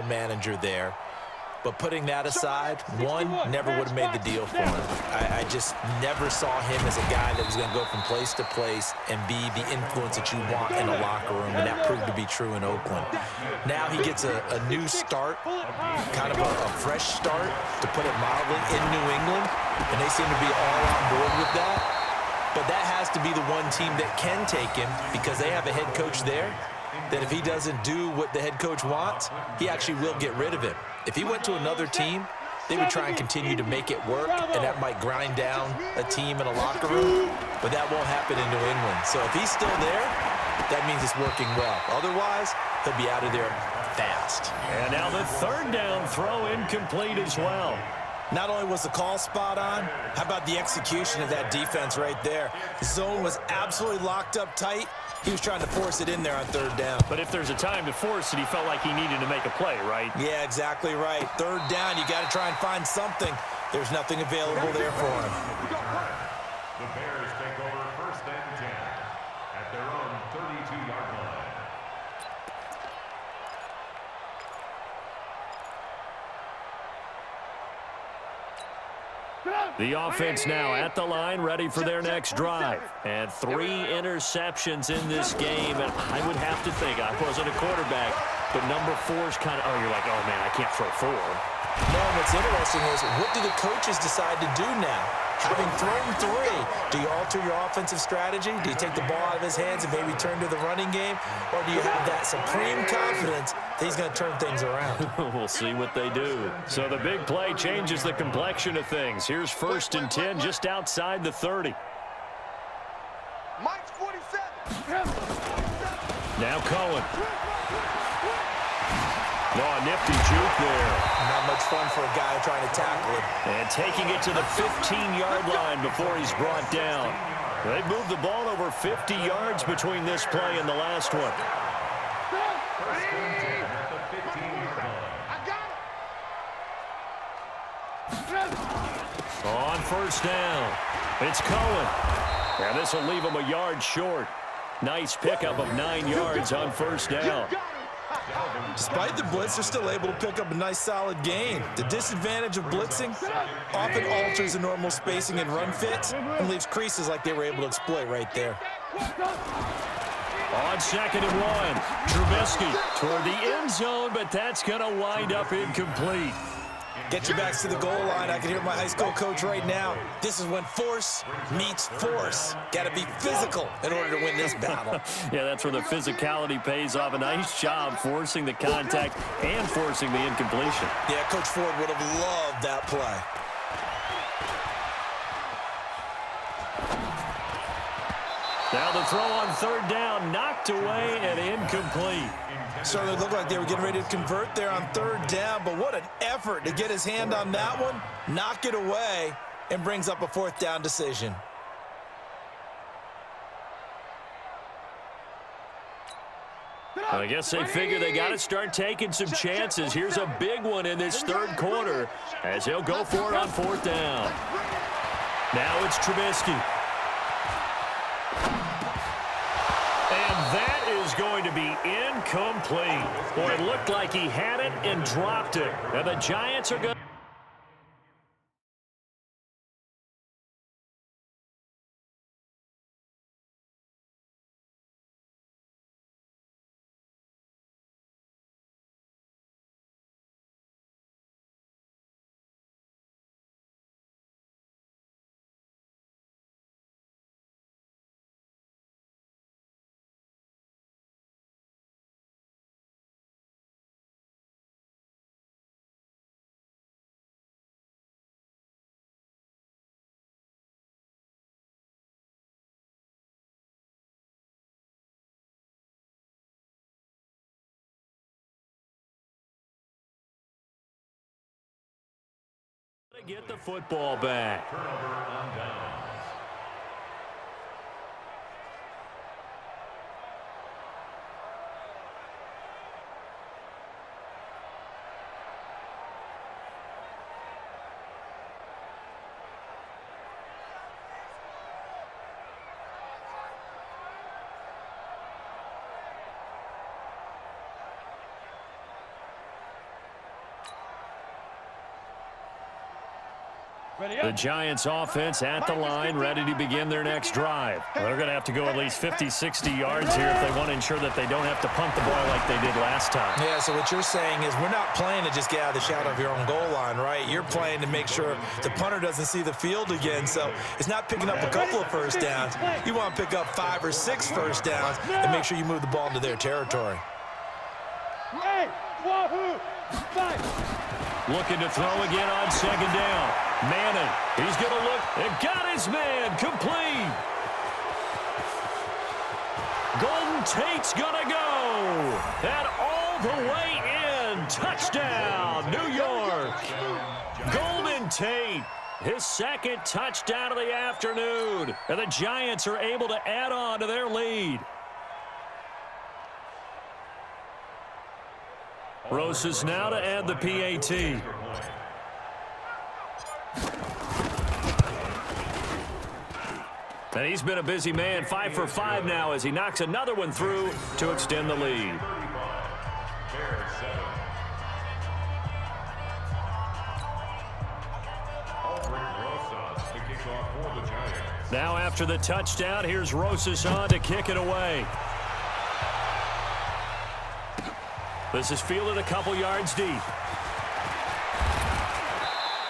manager there. But putting that aside, one, never would have made the deal for him. I just never saw him as a guy that was going to go from place to place and be the influence that you want in a locker room, and that proved to be true in Oakland. Now he gets a new start, kind of a fresh start, to put it mildly, in New England, and they seem to be all on board with that. But that has to be the one team that can take him, because they have a head coach there that if he doesn't do what the head coach wants, he actually will get rid of him. If he went to another team, they would try and continue to make it work, and that might grind down a team in a locker room, but that won't happen in New England. So if he's still there, that means it's working well. Otherwise, he'll be out of there fast. And now the third down throw incomplete as well. Not only was the call spot on, how about the execution of that defense right there? The zone was absolutely locked up tight. He was trying to force it in there on third down. But if there's a time to force it, he felt like he needed to make a play, right? Yeah, exactly right. Third down, you got to try and find something. There's nothing available there for him. The Bears take over first and 10 at their own 32-yard line. The offense now at the line, ready for their next drive. And 3 interceptions in this game. And I would have to think, I wasn't a quarterback, but number 4 is kind of, oh, you're like, oh, man, I can't throw 4. No, what's interesting is, what do the coaches decide to do now? Having thrown 3, do you alter your offensive strategy? Do you take the ball out of his hands and maybe turn to the running game? Or do you have that supreme confidence that he's going to turn things around? We'll see what they do. So the big play changes the complexion of things. Here's first and 10 just outside the 30. Mike's 47. Now Cohen. No, a nifty juke there. Not much fun for a guy trying to tackle it. And taking it to the 15-yard line before he's brought down. They've moved the ball over 50 yards between this play and the last one. On first down, it's Cohen. Now this will leave him a yard short. Nice pickup of 9 yards on first down. Despite the blitz, they're still able to pick up a nice, solid gain. The disadvantage of blitzing often alters the normal spacing and run fits and leaves creases like they were able to exploit right there. On second and 1, Trubisky toward the end zone, but that's going to wind up incomplete. Get your backs to the goal line. I can hear my high school coach right now. This is when force meets force. Got to be physical in order to win this battle. Yeah, that's where the physicality pays off. A nice job forcing the contact and forcing the incompletion. Yeah, Coach Ford would have loved that play. Now the throw on third down, knocked away and incomplete. Certainly looked like they were getting ready to convert there on third down, but what an effort to get his hand on that one, knock it away, and brings up a fourth down decision. I guess they figure they got to start taking some chances. Here's a big one in this third quarter as he'll go for it on fourth down. Now it's Trubisky. And that is going to be incomplete. Boy, it looked like he had it and dropped it. And the Giants are going to... get the football back. Turnover on downs. The Giants offense at the line, ready to begin their next drive. They're going to have to go at least 50, 60 yards here if they want to ensure that they don't have to punt the ball like they did last time. Yeah, so what you're saying is we're not playing to just get out of the shadow of your own goal line, right? You're playing to make sure the punter doesn't see the field again. So it's not picking up a couple of first downs. You want to pick up 5 or 6 first downs and make sure you move the ball into their territory. Looking to throw again on second down. Manning, he's going to look and got his man complete. Golden Tate's going to go. And all the way in. Touchdown, New York. Golden Tate, his second touchdown of the afternoon. And the Giants are able to add on to their lead. Rosas now to add the PAT. And he's been a busy man, 5 for 5 now as he knocks another one through to extend the lead. Now after the touchdown, here's Rosas on to kick it away. This is fielded a couple yards deep.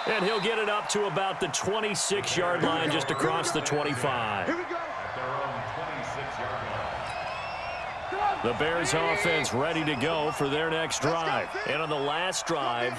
And he'll get it up to about the 26-yard line just across the 25. The Bears offense ready to go for their next drive. And on the last drive,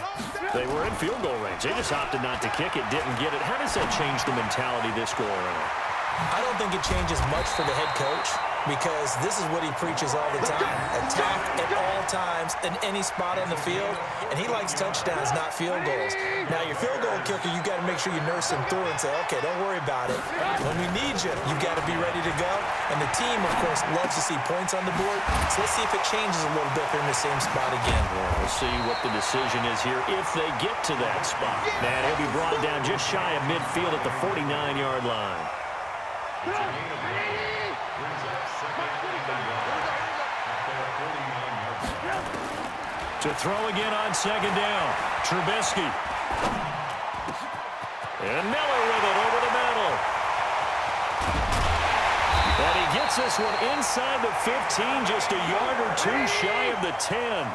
they were in field goal range. They just opted not to kick it, didn't get it. How does that change the mentality this go around? I don't think it changes much for the head coach because this is what he preaches all the time. Attack at all times in any spot on the field, and he likes touchdowns, not field goals. Now, your field goal kicker, you got to make sure you nurse him through and say, okay, don't worry about it. When we need you, you got to be ready to go. And the team, of course, loves to see points on the board. So let's see if it changes a little bit if they're in the same spot again. Well, we'll see what the decision is here if they get to that spot. Man, he'll be brought down just shy of midfield at the 49-yard line. To throw again on second down. Trubisky. And Miller with it over the middle. And he gets this one inside the 15, just a yard or two shy of the 10.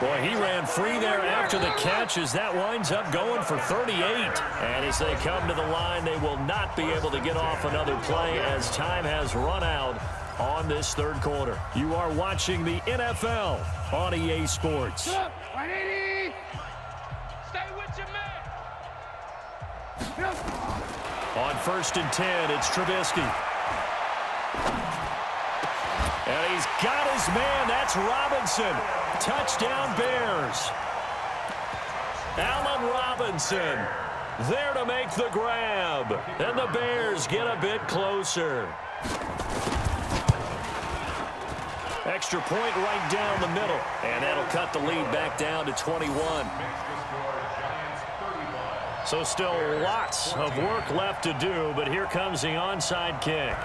Boy, he ran free there after the catch as that winds up going for 38. And as they come to the line, they will not be able to get off another play as time has run out on this third quarter. You are watching the NFL on EA Sports. Stay with your man. On 1st and 10, it's Trubisky. And he's got his man. That's Robinson. Touchdown Bears. Allen Robinson there to make the grab. And the Bears get a bit closer. Extra point right down the middle. And that'll cut the lead back down to 21. So still lots of work left to do, but here comes the onside kick.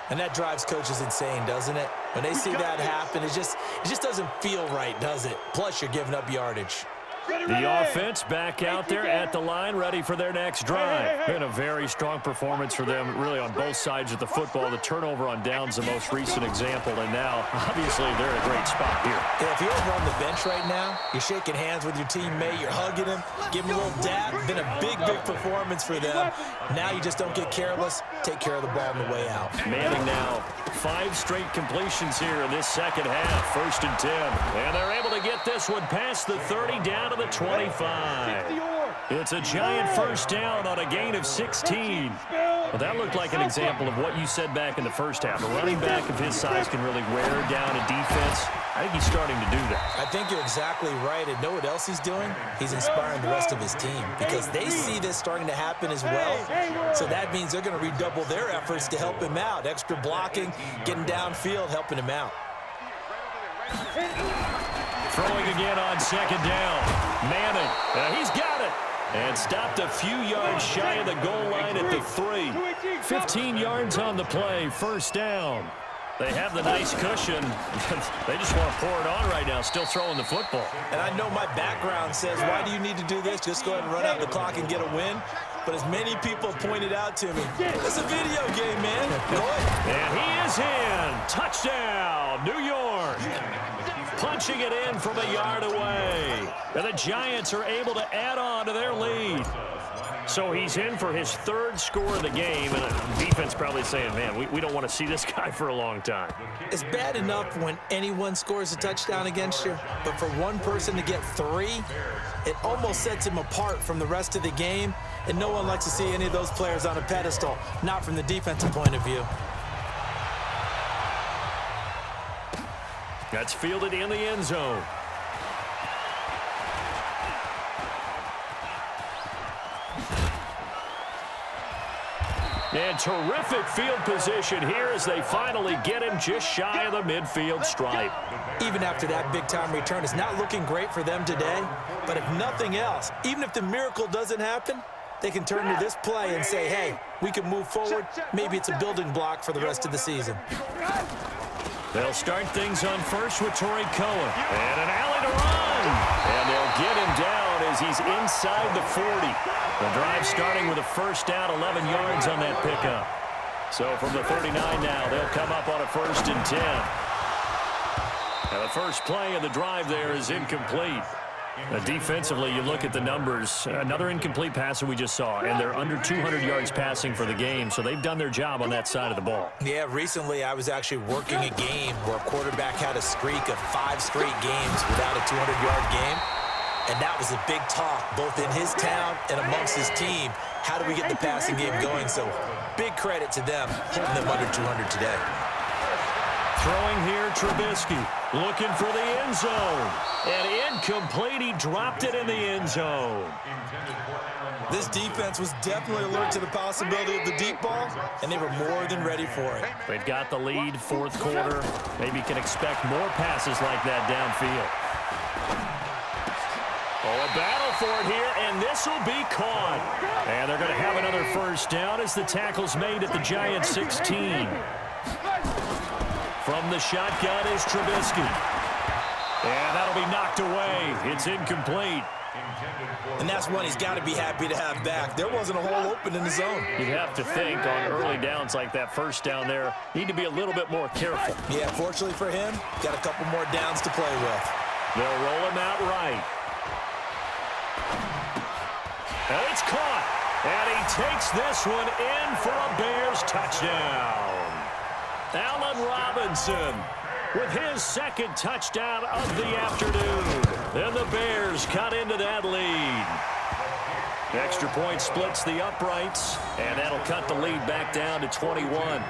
And that drives coaches insane, doesn't it? When they see that happen, it just doesn't feel right, does it? Plus, you're giving up yardage. The offense back out there at the line, ready for their next drive. Been a very strong performance for them, really, on both sides of the football. The turnover on downs, the most recent example, and now, obviously, they're in a great spot here. Yeah, if you're over on the bench right now, you're shaking hands with your teammate, you're hugging him, giving him a little dab. Been a big, big performance for them. Now you just don't get careless. Take care of the ball on the way out. Manning now, 5 straight completions here in this second half. 1st and 10. And they're able to get this one past the 30 down to the 25. It's a giant first down on a gain of 16. Well, that looked like an example of what you said back in the first half. A running back of his size can really wear down a defense. I think he's starting to do that. I think you're exactly right. And know what else he's doing? He's inspiring the rest of his team because they see this starting to happen as well. So that means they're going to redouble their efforts to help him out. Extra blocking, getting downfield, helping him out. Throwing again on second down. Manning, he's got it. And stopped a few yards shy of the goal line at the 3. 15 yards on the play, first down. They have the nice cushion. They just want to pour it on right now, still throwing the football. And I know my background says, why do you need to do this? Just go ahead and run out the clock and get a win. But as many people pointed out to me, it's a video game, man. Go ahead. And he is in. Touchdown, New York. Punching it in from a yard away. And the Giants are able to add on to their lead. So he's in for his third score of the game, and the defense probably saying, man, we don't want to see this guy for a long time. It's bad enough when anyone scores a touchdown against you, but for one person to get 3, it almost sets him apart from the rest of the game, and no one likes to see any of those players on a pedestal, not from the defensive point of view. That's fielded in the end zone. And terrific field position here as they finally get him just shy of the midfield stripe. Even after that big-time return, it's not looking great for them today. But if nothing else, even if the miracle doesn't happen, they can turn to this play and say, hey, we can move forward. Maybe it's a building block for the rest of the season. They'll start things on first with Torrey Cohen. And an alley to run. And they'll get him down as he's inside the 40. The drive starting with a first down, 11 yards on that pickup. So from the 39 now, they'll come up on a 1st and 10. And the first play of the drive there is incomplete. Defensively, you look at the numbers. Another incomplete pass that we just saw, and they're under 200 yards passing for the game, so they've done their job on that side of the ball. Yeah, recently I was actually working a game where a quarterback had a streak of 5 straight games without a 200-yard game, and that was a big talk, both in his town and amongst his team. How do we get the passing game going? So big credit to them, holding them under 200 today. Throwing here, Trubisky, looking for the end zone. And incomplete, he dropped it in the end zone. This defense was definitely alert to the possibility of the deep ball, and they were more than ready for it. They've got the lead, 4th quarter. Maybe can expect more passes like that downfield. Oh, a battle for it here, and this will be caught. And they're going to have another first down as the tackle's made at the Giants' 16. From the shotgun is Trubisky. And that'll be knocked away. It's incomplete. And that's one he's got to be happy to have back. There wasn't a hole open in the zone. You'd have to think on early downs like that first down there, need to be a little bit more careful. Yeah, fortunately for him, got a couple more downs to play with. They'll roll him out right. And it's caught. And he takes this one in for a Bears touchdown. Allen Robinson with his 2nd touchdown of the afternoon. And the Bears cut into that lead. Extra point splits the uprights, and that'll cut the lead back down to 21.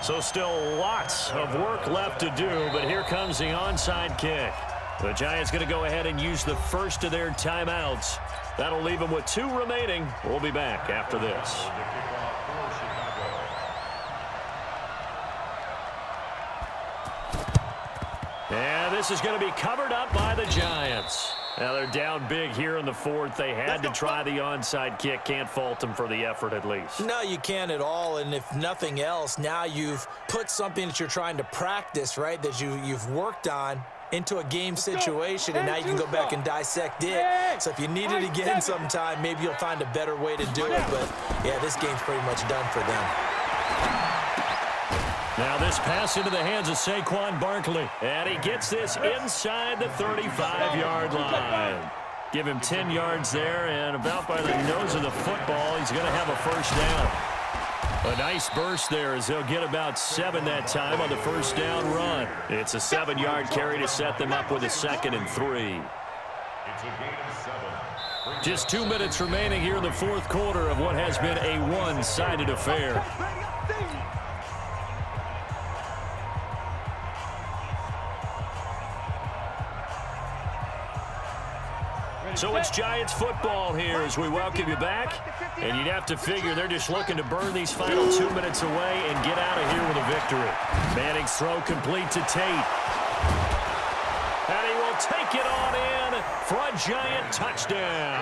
So still lots of work left to do, but here comes the onside kick. The Giants going to go ahead and use the first of their timeouts. That'll leave them with 2 remaining. We'll be back after this. And this is going to be covered up by the Giants. Now they're down big here in the 4th. They had to try the onside kick. Can't fault them for the effort at least. No, you can't at all. And if nothing else, now you've put something that you're trying to practice, right, that you've worked on into a game situation, and now you can go back and dissect it. So if you need it again sometime, maybe you'll find a better way to do it. But, yeah, this game's pretty much done for them. Now this pass into the hands of Saquon Barkley. And he gets this inside the 35-yard line. Give him 10 yards there, and about by the nose of the football, he's going to have a first down. A nice burst there as they'll get about 7 that time on the first down run. It's a 7-yard carry to set them up with a 2nd and 3. Just 2 minutes remaining here in the 4th quarter of what has been a one-sided affair. So it's Giants football here as we welcome you back. And you'd have to figure they're just looking to burn these final 2 minutes away and get out of here with a victory. Manning's throw complete to Tate. And he will take it on in for a Giant touchdown.